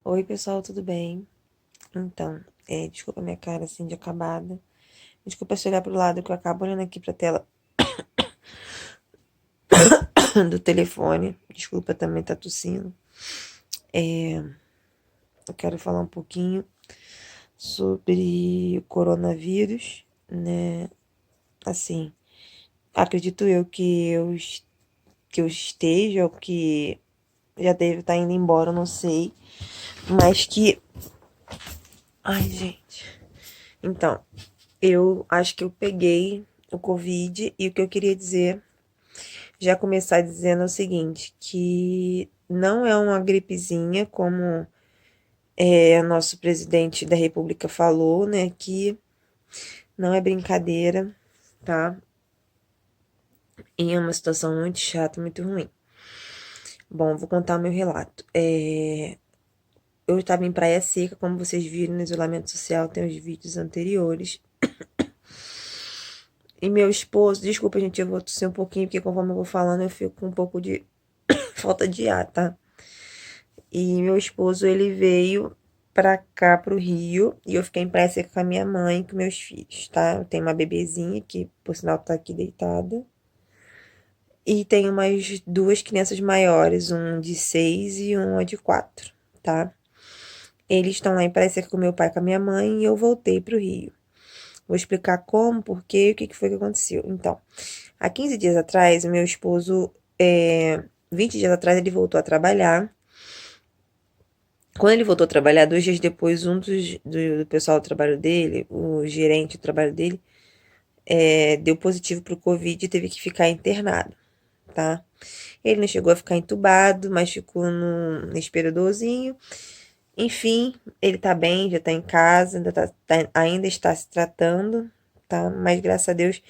Oi, pessoal, tudo bem? Então, desculpa minha cara assim de acabada. Desculpa se olhar pro lado que eu acabo olhando aqui pra tela do telefone. Desculpa também tá tossindo. Eu quero falar um pouquinho sobre o coronavírus, né? Assim, acredito eu que eu esteja ou que já deve estar indo embora, eu não sei. Mas que. Ai, gente. Então, eu acho que eu peguei o Covid e o que eu queria dizer já começar dizendo o seguinte, que não é uma gripezinha, como nosso presidente da República falou, né? Que não é brincadeira, tá? E é uma situação muito chata, muito ruim. Bom, vou contar o meu relato. Eu estava em Praia Seca, como vocês viram no isolamento social, tem os vídeos anteriores. E meu esposo, desculpa, gente, eu vou tossir um pouquinho, porque conforme eu vou falando, eu fico com um pouco de falta de ar, tá? E meu esposo, ele veio pra cá, pro Rio, e eu fiquei em Praia Seca com a minha mãe e com meus filhos, tá? Eu tenho uma bebezinha que, por sinal, tá aqui deitada. E tenho mais duas crianças maiores, um de 6 e uma de 4, tá? Eles estão lá em Praia Seca com meu pai e com a minha mãe e eu voltei pro Rio. Vou explicar como, por quê e o que foi que aconteceu. Então, há 15 dias atrás, meu esposo, 20 dias atrás, ele voltou a trabalhar. Quando ele voltou a trabalhar, 2 dias depois, do pessoal do trabalho dele, o gerente do trabalho dele, deu positivo pro Covid e teve que ficar internado, tá? Ele não chegou a ficar entubado, mas ficou no respiradorzinho. Enfim, ele tá bem, já tá em casa, ainda está se tratando, tá? Mas graças a Deus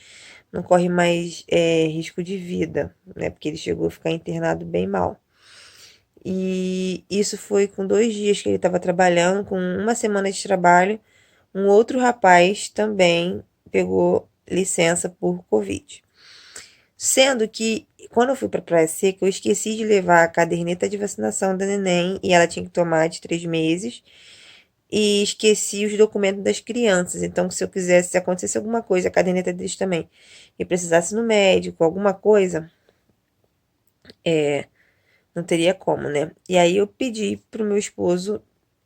não corre mais risco de vida, né? Porque ele chegou a ficar internado bem mal. E isso foi com 2 dias que ele estava trabalhando, com uma semana de trabalho. Um outro rapaz também pegou licença por Covid. Sendo que, quando eu fui para Praia Seca, eu esqueci de levar a caderneta de vacinação da neném e ela tinha que tomar de 3 meses. E esqueci os documentos das crianças. Então, se eu quisesse, se acontecesse alguma coisa, a caderneta deles também, e precisasse no médico, alguma coisa, não teria como, né? E aí eu pedi pro meu esposo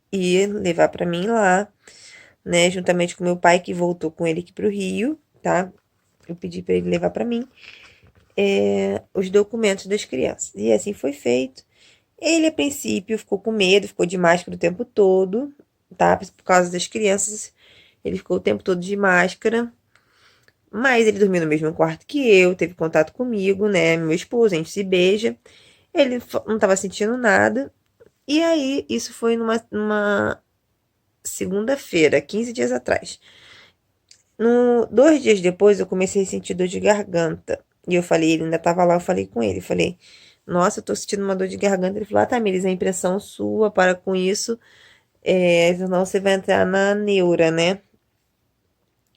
ir levar para mim lá, né? Juntamente com meu pai, que voltou com ele aqui pro Rio, tá? Eu pedi para ele levar para mim os documentos das crianças. E assim foi feito. Ele, a princípio, ficou com medo, ficou de máscara o tempo todo, tá? Por causa das crianças, ele ficou o tempo todo de máscara. Mas ele dormiu no mesmo quarto que eu, teve contato comigo, né? Meu esposo, a gente se beija. Ele não tava sentindo nada. E aí, isso foi numa segunda-feira, 15 dias atrás. 2 dias depois, eu comecei a sentir dor de garganta. E eu falei, ele ainda tava lá, eu falei com ele. Falei, nossa, eu tô sentindo uma dor de garganta. Ele falou, ah, Tamires, é impressão sua, para com isso. Senão você vai entrar na neura, né?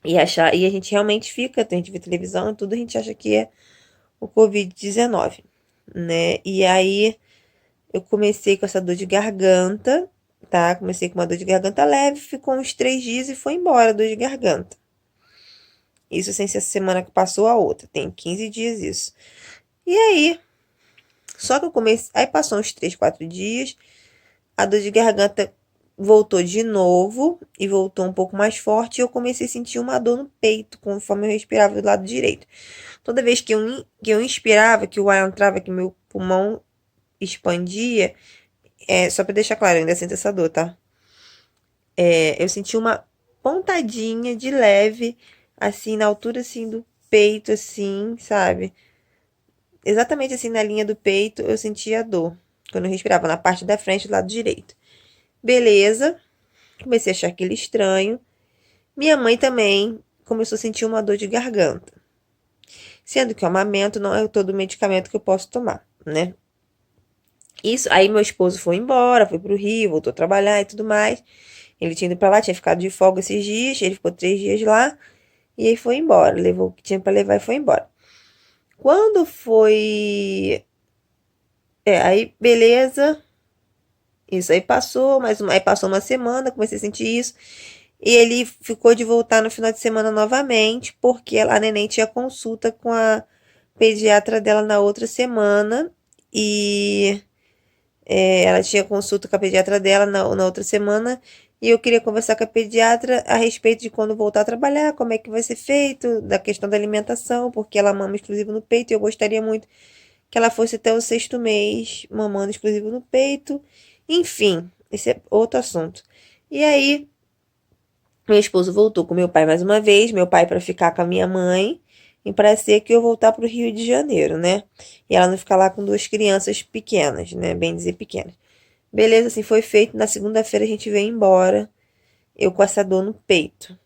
E a gente realmente fica, a gente vê televisão e tudo, a gente acha que é o Covid-19, né? E aí eu comecei com essa dor de garganta, tá? Comecei com uma dor de garganta leve, ficou uns 3 dias e foi embora a dor de garganta. Isso sem ser essa semana que passou a outra, tem 15 dias isso. E aí, só que eu comecei, aí passou uns 3, 4 dias, a dor de garganta voltou de novo e voltou um pouco mais forte e eu comecei a sentir uma dor no peito conforme eu respirava do lado direito. Toda vez que eu inspirava, que o ar entrava, que meu pulmão expandia, só pra deixar claro, eu ainda sinto essa dor, tá? Eu senti uma pontadinha de leve, assim, na altura, assim, do peito, assim, sabe? Exatamente assim, na linha do peito, eu sentia a dor. Quando eu respirava, na parte da frente, do lado direito. Beleza. Comecei a achar aquele estranho. Minha mãe também começou a sentir uma dor de garganta. Sendo que o amamento não é todo medicamento que eu posso tomar, né? Isso, aí meu esposo foi embora, foi pro Rio, voltou a trabalhar e tudo mais. Ele tinha ido pra lá, tinha ficado de folga esses dias, ele ficou 3 dias lá e aí foi embora. Levou o que tinha pra levar e foi embora. Quando foi. Aí beleza. Isso aí passou uma semana, comecei a sentir isso. E ele ficou de voltar no final de semana novamente, porque a neném tinha consulta com a pediatra dela na outra semana. E ela tinha consulta com a pediatra dela na outra semana. E eu queria conversar com a pediatra a respeito de quando voltar a trabalhar, como é que vai ser feito, da questão da alimentação, porque ela mama exclusivo no peito e eu gostaria muito que ela fosse até o 6º mês mamando exclusivo no peito. Enfim, esse é outro assunto. E aí, meu esposo voltou com meu pai mais uma vez, meu pai para ficar com a minha mãe, e para ser que eu voltar para o Rio de Janeiro, né? E ela não ficar lá com 2 crianças pequenas, né? Bem dizer pequenas. Beleza, assim foi feito. Na segunda-feira a gente veio embora, eu com essa dor no peito.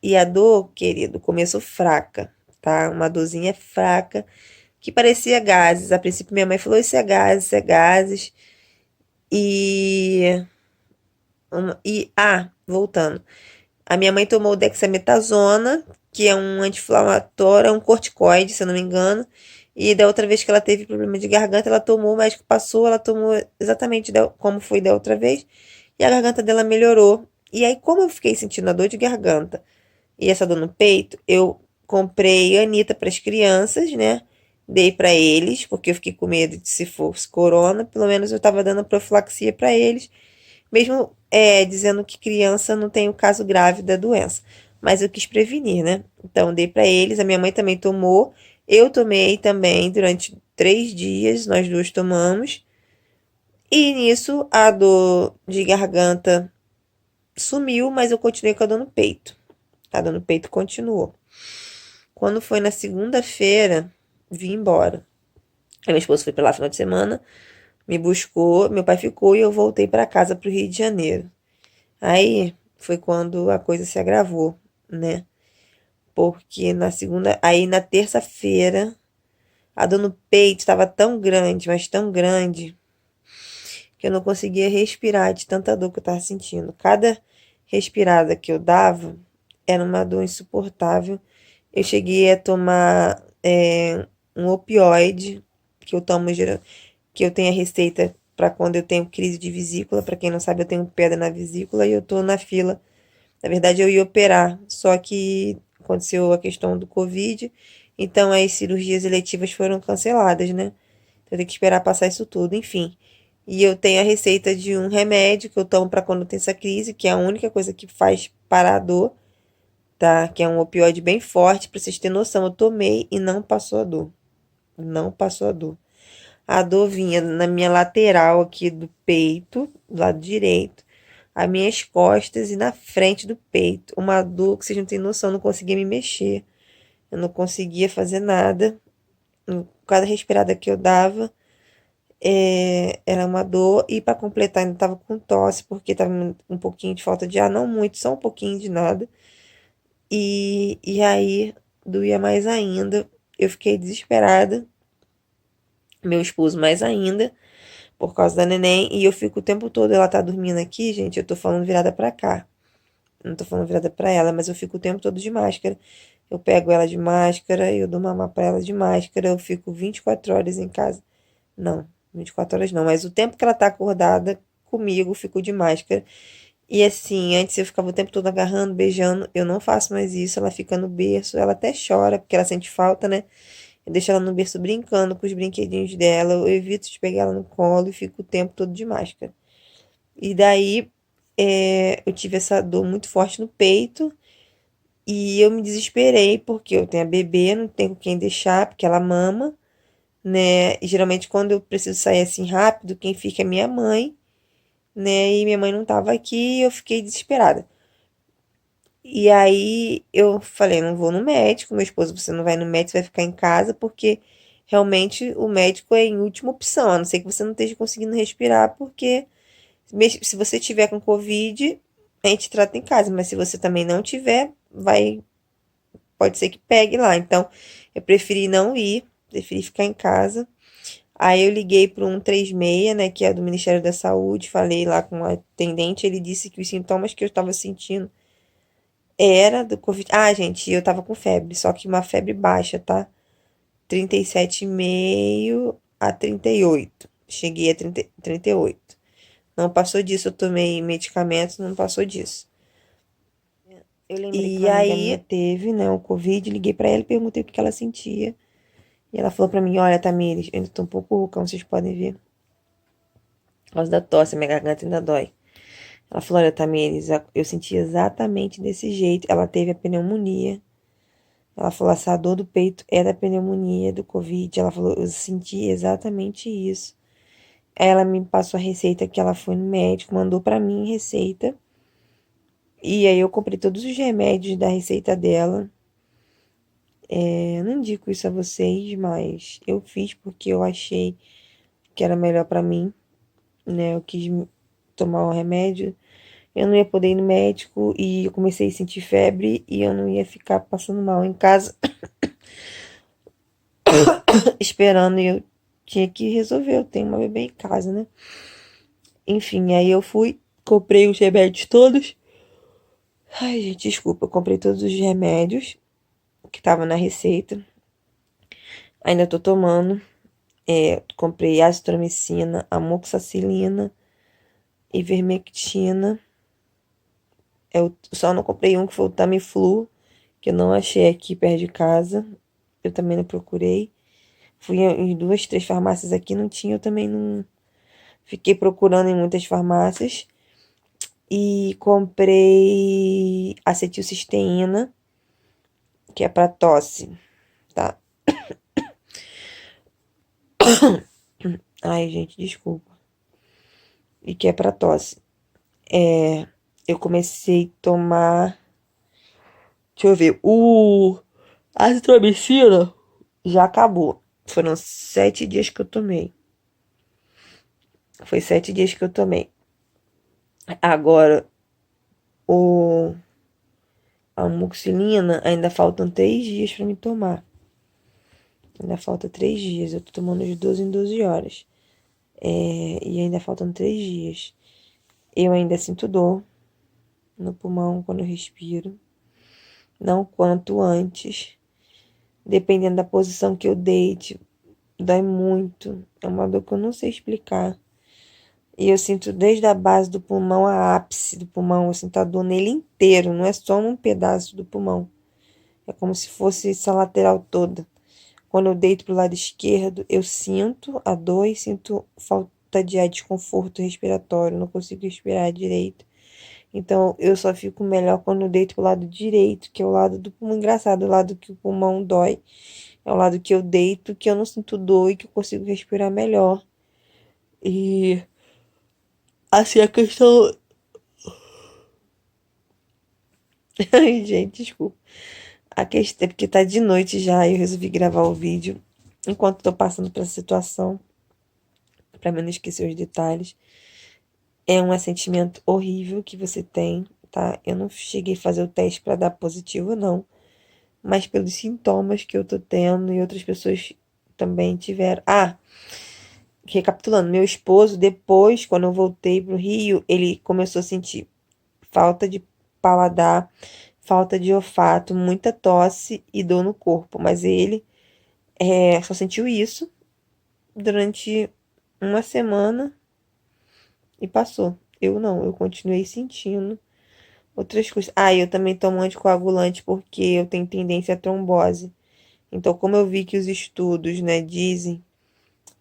E a dor, querido, começou fraca, tá? Uma dorzinha fraca, que parecia gases. A princípio minha mãe falou, isso é gases, isso é gases. E... voltando. A minha mãe tomou dexametasona, que é um anti-inflamatório, é um corticoide, se eu não me engano. E da outra vez que ela teve problema de garganta, ela tomou, o médico passou, ela tomou exatamente como foi da outra vez. E a garganta dela melhorou. E aí, como eu fiquei sentindo a dor de garganta e essa dor no peito, eu comprei Anitta para as crianças, né? Dei para eles, porque eu fiquei com medo de se fosse corona, pelo menos eu estava dando profilaxia para eles, mesmo dizendo que criança não tem o caso grave da doença. Mas eu quis prevenir, né? Então, dei para eles, a minha mãe também tomou, eu tomei também durante 3 dias, nós duas tomamos. E nisso a dor de garganta sumiu, mas eu continuei com a dor no peito. A dor no peito continuou. Quando foi na segunda-feira, vim embora. Aí meu esposo foi pra lá no final de semana, me buscou, meu pai ficou e eu voltei para casa, pro Rio de Janeiro. Aí foi quando a coisa se agravou, né? Porque na terça-feira, a dor no peito estava tão grande, mas tão grande, que eu não conseguia respirar de tanta dor que eu estava sentindo. Cada respirada que eu dava era uma dor insuportável. Eu cheguei a tomar um opioide, que eu tomo que eu tenho a receita para quando eu tenho crise de vesícula. Para quem não sabe, eu tenho pedra na vesícula e eu tô na fila. Na verdade, eu ia operar, só que aconteceu a questão do Covid, então as cirurgias eletivas foram canceladas, né? Então eu tenho que esperar passar isso tudo, enfim. E eu tenho a receita de um remédio que eu tomo para quando tem essa crise, que é a única coisa que faz parar a dor, tá? Que é um opioide bem forte, pra vocês terem noção. Eu tomei e não passou a dor. Não passou a dor. A dor vinha na minha lateral aqui do peito, do lado direito, as minhas costas e na frente do peito. Uma dor que vocês não têm noção, eu não conseguia me mexer. Eu não conseguia fazer nada. Cada respirada que eu dava era uma dor. E para completar, ainda tava com tosse, porque tava um pouquinho de falta de ar, não muito, só um pouquinho de nada. E aí doía mais ainda. Eu fiquei desesperada. Meu esposo mais ainda, por causa da neném. E eu fico o tempo todo, ela tá dormindo aqui, gente, eu tô falando virada pra cá. Não tô falando virada pra ela, mas eu fico o tempo todo de máscara. Eu pego ela de máscara, eu dou mamar pra ela de máscara. Eu fico 24 horas em casa. Não, 24 horas não, mas o tempo que ela tá acordada comigo, eu fico de máscara. E assim, antes eu ficava o tempo todo agarrando, beijando. Eu não faço mais isso. Ela fica no berço, ela até chora, porque ela sente falta, né? Eu deixo ela no berço brincando com os brinquedinhos dela. Eu evito de pegar ela no colo e fico o tempo todo de máscara. E daí eu tive essa dor muito forte no peito. E eu me desesperei, porque eu tenho a bebê, não tenho quem deixar, porque ela mama, né? E geralmente quando eu preciso sair assim rápido, quem fica é minha mãe, né? E minha mãe não tava aqui e eu fiquei desesperada. E aí eu falei, não vou no médico, meu esposo, você não vai no médico, você vai ficar em casa, porque realmente o médico é em última opção, a não ser que você não esteja conseguindo respirar, porque se você tiver com Covid, a gente trata em casa, mas se você também não tiver, pode ser que pegue lá. Então, eu preferi não ir, preferi ficar em casa. Aí eu liguei para o 136, né, que é do Ministério da Saúde, falei lá com o atendente, ele disse que os sintomas que eu estava sentindo era do Covid. Ah, gente, eu tava com febre, só que uma febre baixa, tá? 37,5 a 38. Cheguei a 38. Não passou disso, eu tomei medicamentos, não passou disso. Eu lembrei que E uma amiga minha aí, teve, né, o Covid, liguei pra ela e perguntei o que ela sentia. E ela falou pra mim, olha, Tamires, eu ainda tô um pouco rouca, como vocês podem ver. Por causa da tosse, minha garganta ainda dói. Ela falou, olha, Tamires, eu senti exatamente desse jeito. Ela teve a pneumonia. Ela falou, essa dor do peito é da pneumonia, do Covid. Ela falou, eu senti exatamente isso. Aí ela me passou a receita que ela foi no médico, mandou pra mim receita. E aí eu comprei todos os remédios da receita dela. Eu não indico isso a vocês, mas eu fiz porque eu achei que era melhor pra mim, né? Eu quis tomar o remédio. Eu não ia poder ir no médico e eu comecei a sentir febre e eu não ia ficar passando mal em casa esperando e eu tinha que resolver. Eu tenho uma bebê em casa, né? Enfim, aí eu fui, comprei os remédios todos. Ai, gente, desculpa, eu comprei todos os remédios que estavam na receita. Ainda tô tomando. Comprei azitromicina, amoxicilina, ivermectina. Eu só não comprei um que foi o Tamiflu, que eu não achei aqui perto de casa. Eu também não procurei. Fui em duas, três farmácias aqui, não tinha, eu também não fiquei procurando em muitas farmácias. E comprei acetilcisteína, que é para tosse, tá? Ai, gente, desculpa. E que é para tosse. Eu comecei a tomar. Deixa eu ver. O azitromicina já acabou. Foram 7 dias que eu tomei. Foi 7 dias que eu tomei. Agora, o a amoxicilina ainda faltam 3 dias para me tomar. Ainda falta 3 dias. Eu tô tomando de 12 em 12 horas. E ainda faltam 3 dias. Eu ainda sinto dor no pulmão quando eu respiro. Não quanto antes. Dependendo da posição que eu deite, dói muito. É uma dor que eu não sei explicar. E eu sinto desde a base do pulmão a ápice do pulmão. Eu sinto a dor nele inteiro, não é só num pedaço do pulmão. É como se fosse essa lateral toda. Quando eu deito pro lado esquerdo, eu sinto a dor e sinto falta de ar, desconforto respiratório, não consigo respirar direito. Então, eu só fico melhor quando eu deito pro lado direito, que é o lado do pulmão. Engraçado, o lado que o pulmão dói. É o lado que eu deito, que eu não sinto dor e que eu consigo respirar melhor. E, assim, a questão. Ai, gente, desculpa. A questão é porque tá de noite já e eu resolvi gravar o vídeo enquanto tô passando por essa situação, pra mim não esquecer os detalhes. É um sentimento horrível que você tem, tá? Eu não cheguei a fazer o teste pra dar positivo, não. Mas pelos sintomas que eu tô tendo e outras pessoas também tiveram. Ah, recapitulando, meu esposo, depois, quando eu voltei pro Rio, ele começou a sentir falta de paladar, falta de olfato, muita tosse e dor no corpo. Mas ele só sentiu isso durante uma semana e passou. Eu não, eu continuei sentindo outras coisas. Ah, eu também tomo anticoagulante porque eu tenho tendência à trombose. Então, como eu vi que os estudos, né, dizem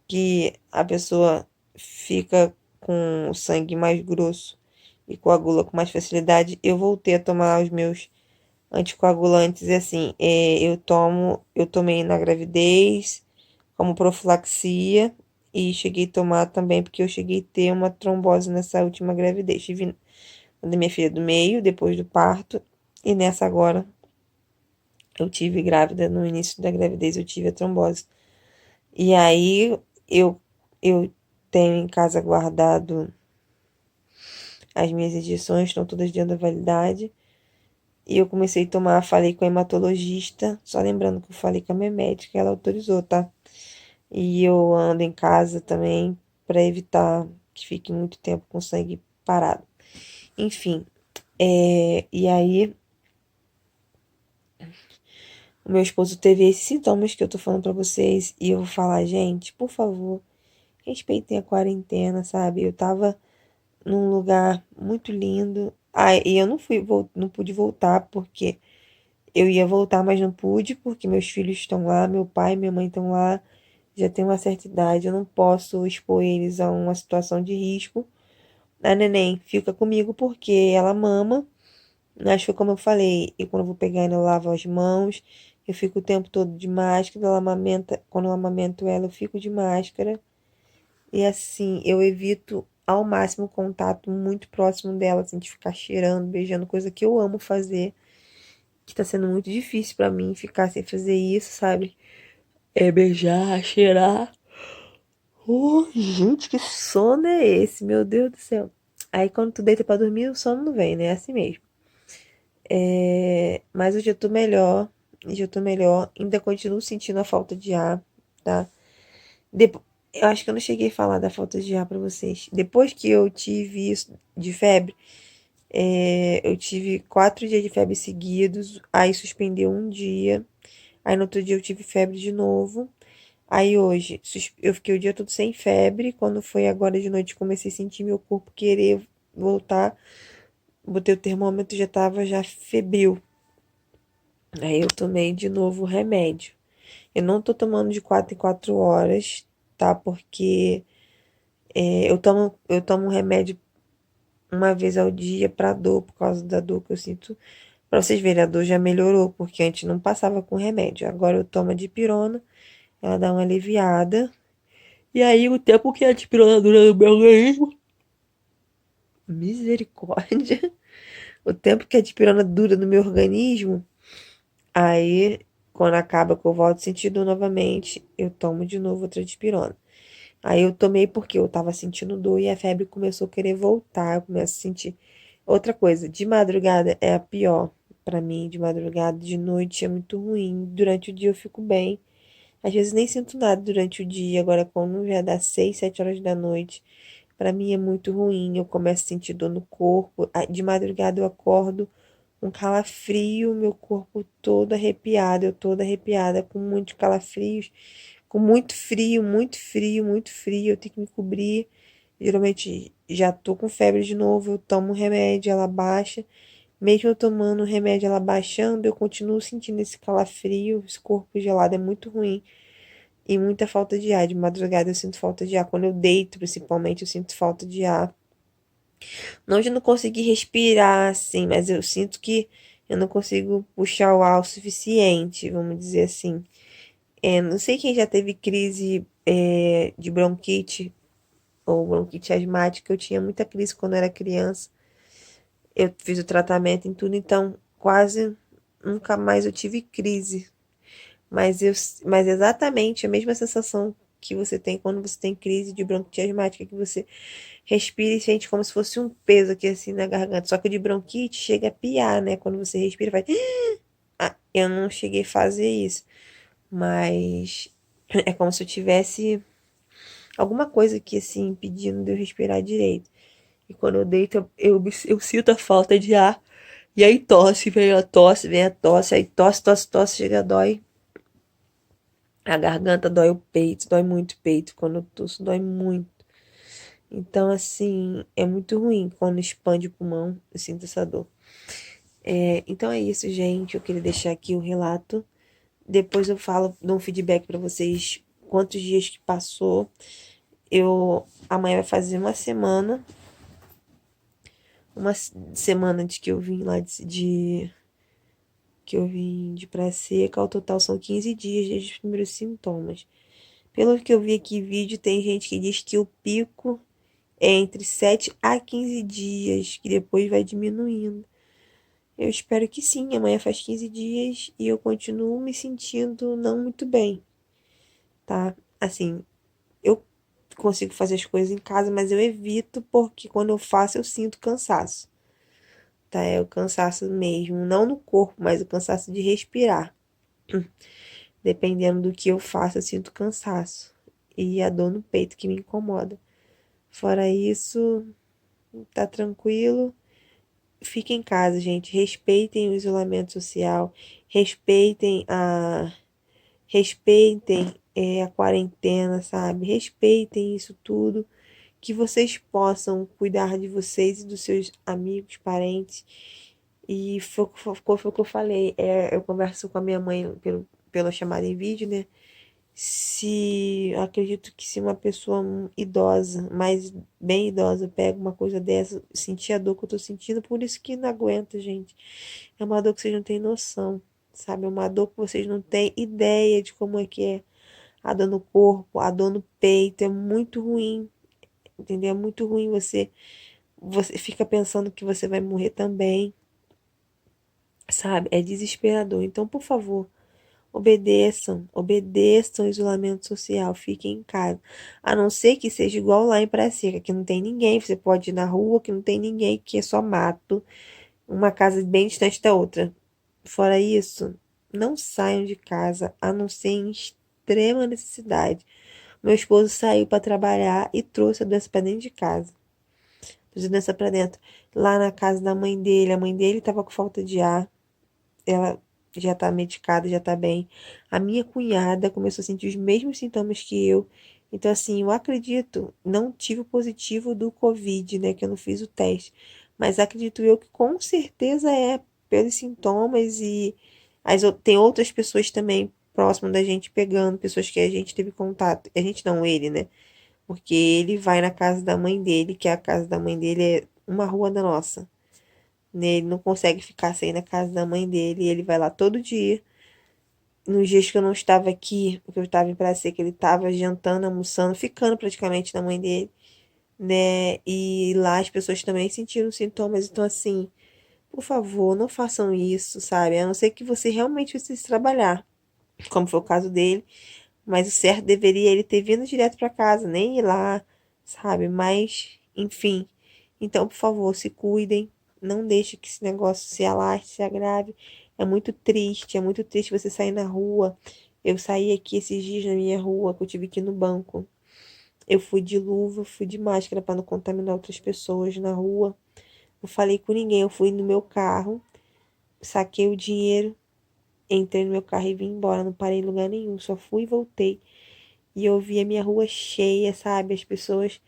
que a pessoa fica com o sangue mais grosso e coagula com mais facilidade, eu voltei a tomar os meus anticoagulantes. E assim, eu tomei na gravidez como profilaxia e cheguei a tomar também porque eu cheguei a ter uma trombose nessa última gravidez. Tive da minha filha do meio, depois do parto, e nessa agora eu tive grávida, no início da gravidez eu tive a trombose. E aí eu, eu tenho em casa guardado as minhas injeções, estão todas dentro da validade. E eu comecei a tomar, falei com a hematologista, só lembrando que eu falei com a minha médica, ela autorizou, tá? E eu ando em casa também para evitar que fique muito tempo com sangue parado. Enfim, e aí o meu esposo teve esses sintomas que eu tô falando pra vocês e eu vou falar, gente, por favor, respeitem a quarentena, sabe? Eu tava num lugar muito lindo. Ah, e eu não pude voltar porque eu ia voltar, mas não pude porque meus filhos estão lá, meu pai e minha mãe estão lá, já tem uma certa idade, eu não posso expor eles a uma situação de risco. A neném fica comigo porque ela mama, mas foi como eu falei, e quando eu vou pegar ela, eu lavo as mãos, eu fico o tempo todo de máscara, quando eu amamento ela, eu fico de máscara. E assim, eu evito ao máximo o contato muito próximo dela, assim, de ficar cheirando, beijando, coisa que eu amo fazer, que tá sendo muito difícil pra mim ficar sem fazer isso, sabe? É beijar, cheirar. Gente, que sono é esse? Meu Deus do céu. Aí quando tu deita pra dormir, o sono não vem, né? É assim mesmo. Mas hoje eu tô melhor. Hoje eu tô melhor. Ainda continuo sentindo a falta de ar, tá? Depo- Eu acho que eu não cheguei a falar da falta de ar pra vocês. Depois que eu tive isso de febre, eu tive 4 dias de febre seguidos. Aí suspendeu um dia. Aí no outro dia eu tive febre de novo. Aí hoje eu fiquei o dia todo sem febre. Quando foi agora de noite, comecei a sentir meu corpo querer voltar. Botei o termômetro, já tava já febril. Aí eu tomei de novo o remédio. Eu não tô tomando de 4 em 4 horas, tá? Porque eu tomo um remédio uma vez ao dia pra dor, por causa da dor que eu sinto. Pra vocês verem, a dor já melhorou, porque antes não passava com remédio. Agora eu tomo a dipirona, ela dá uma aliviada. E aí o tempo que a dipirona dura no meu organismo, misericórdia. O tempo que a dipirona dura no meu organismo, aí quando acaba que eu volto a sentir dor novamente, eu tomo de novo outra dipirona. Aí eu tomei porque eu tava sentindo dor e a febre começou a querer voltar. Eu começo a sentir. Outra coisa, de madrugada é a pior pra mim. De madrugada, de noite é muito ruim. Durante o dia eu fico bem. Às vezes nem sinto nada durante o dia. Agora, quando já dá 6, 7 horas da noite, pra mim é muito ruim. Eu começo a sentir dor no corpo. De madrugada eu acordo um calafrio, meu corpo todo arrepiado. Eu toda arrepiada, com muitos calafrios, com muito frio, muito frio, muito frio. Eu tenho que me cobrir. Geralmente já tô com febre de novo. Eu tomo remédio, ela baixa. Mesmo eu tomando o remédio, ela baixando, eu continuo sentindo esse calafrio, esse corpo gelado. É muito ruim. E muita falta de ar. De madrugada eu sinto falta de ar. Quando eu deito, principalmente, eu sinto falta de ar. Não de não conseguir respirar, assim, mas eu sinto que eu não consigo puxar o ar o suficiente, vamos dizer assim. Não sei quem já teve crise de bronquite ou bronquite asmática. Eu tinha muita crise quando era criança. Eu fiz o tratamento em tudo, então quase nunca mais eu tive crise. Mas, mas exatamente a mesma sensação que você tem quando você tem crise de bronquite asmática, que você respira e sente como se fosse um peso aqui assim na garganta. Só que o de bronquite chega a piar, né? Quando você respira, vai. Ah, eu não cheguei a fazer isso, mas é como se eu tivesse alguma coisa aqui assim impedindo de eu respirar direito. E quando eu deito, eu sinto a falta de ar. E aí tosse, vem a tosse, aí tosse, tosse, tosse, chega, dói. A garganta dói o peito, dói muito o peito. Quando eu tosso, dói muito. Então, assim, é muito ruim quando expande o pulmão, eu sinto essa dor. Então é isso, gente. Eu queria deixar aqui o relato. Depois eu falo, dou um feedback pra vocês quantos dias que passou. Amanhã vai fazer uma semana de que eu vim lá que eu vim de Praia Seca. Ao total são 15 dias desde os primeiros sintomas. Pelo que eu vi aqui em vídeo, tem gente que diz que o pico é entre 7 a 15 dias, que depois vai diminuindo. Eu espero que sim. Amanhã faz 15 dias e eu continuo me sentindo não muito bem, tá? Assim, eu consigo fazer as coisas em casa, mas eu evito porque quando eu faço eu sinto cansaço, tá? É o cansaço mesmo, não no corpo, mas o cansaço de respirar. Dependendo do que eu faço, eu sinto cansaço e a dor no peito que me incomoda. Fora isso, tá tranquilo. Fiquem em casa, gente. Respeitem o isolamento social. Respeitem a. Respeitem a quarentena, sabe? Respeitem isso tudo. que vocês possam cuidar de vocês e dos seus amigos, parentes. E foi o que eu falei. Eu converso com a minha mãe pela chamada em vídeo, né? Se eu acredito que se uma pessoa idosa, mas bem idosa, pega uma coisa dessa, sentir a dor que eu tô sentindo, por isso que não aguenta, gente. É uma dor que vocês não têm noção, sabe? É uma dor que vocês não têm ideia de como é que é. A dor no corpo, a dor no peito, é muito ruim, entendeu? É muito ruim você fica pensando que você vai morrer também, sabe? É desesperador. Então, por favor, obedeçam o isolamento social, fiquem em casa. A não ser que seja igual lá em Praia Seca, que não tem ninguém, você pode ir na rua, que não tem ninguém, que é só mato, uma casa bem distante da outra. Fora isso, não saiam de casa, a não ser em extrema necessidade. Meu esposo saiu para trabalhar e trouxe a doença para dentro de casa. Trouxe a doença para dentro. Lá na casa da mãe dele, a mãe dele estava com falta de ar. Ela já tá medicada, já tá bem. A minha cunhada começou a sentir os mesmos sintomas que eu. Então, assim, eu acredito, não tive o positivo do Covid, né? Que eu não fiz o teste. Mas acredito eu que com certeza é pelos sintomas e tem outras pessoas também próximas da gente pegando, pessoas que a gente teve contato. A gente não, ele, né? Porque ele vai na casa da mãe dele, que a casa da mãe dele é uma rua da nossa, né? Ele não consegue ficar sem ir na casa da mãe dele. E ele vai lá todo dia. Nos dias que eu não estava aqui, porque eu estava em Praia que ele estava jantando, almoçando, ficando praticamente na mãe dele, né? E lá as pessoas também sentiram sintomas. Então, assim, por favor, não façam isso, sabe? A não ser que você realmente precise trabalhar, como foi o caso dele. Mas o certo deveria ele ter vindo direto para casa, nem ir lá, sabe? Mas, enfim. Então, por favor, se cuidem. Não deixe que esse negócio se alastre, se agrave. É muito triste você sair na rua. Eu saí aqui esses dias na minha rua, que eu tive que ir no banco. Eu fui de luva, fui de máscara para não contaminar outras pessoas na rua. Não falei com ninguém, eu fui no meu carro, saquei o dinheiro, entrei no meu carro e vim embora. Não parei em lugar nenhum, só fui e voltei. E eu vi a minha rua cheia, sabe? As pessoas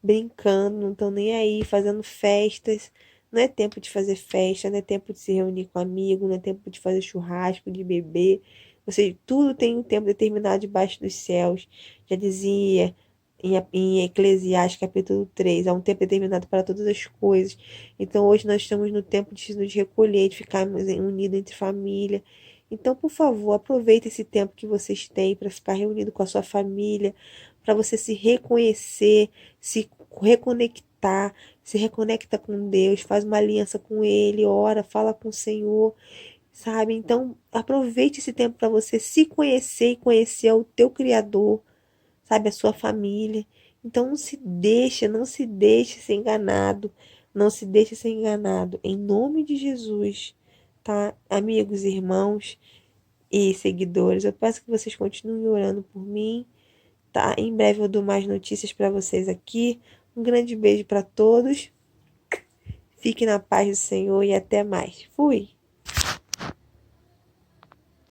brincando, não estão nem aí, fazendo festas. Não é tempo de fazer festa, não é tempo de se reunir com amigos, não é tempo de fazer churrasco, de beber. Ou seja, tudo tem um tempo determinado debaixo dos céus. Já dizia em Eclesiastes capítulo 3, há um tempo determinado para todas as coisas. Então hoje nós estamos no tempo de nos recolher, de ficarmos unidos entre família. Então, por favor, aproveite esse tempo que vocês têm para ficar reunido com a sua família, para você se reconhecer, se reconectar, se reconecta com Deus, faz uma aliança com Ele, ora, fala com o Senhor, sabe? Então, aproveite esse tempo para você se conhecer e conhecer o teu Criador, sabe? A sua família. Então, não se deixe ser enganado, não se deixe ser enganado, em nome de Jesus, tá? Amigos, irmãos e seguidores, eu peço que vocês continuem orando por mim, tá? Em breve eu dou mais notícias para vocês aqui. Um grande beijo para todos. Fique na paz do Senhor e até mais. Fui!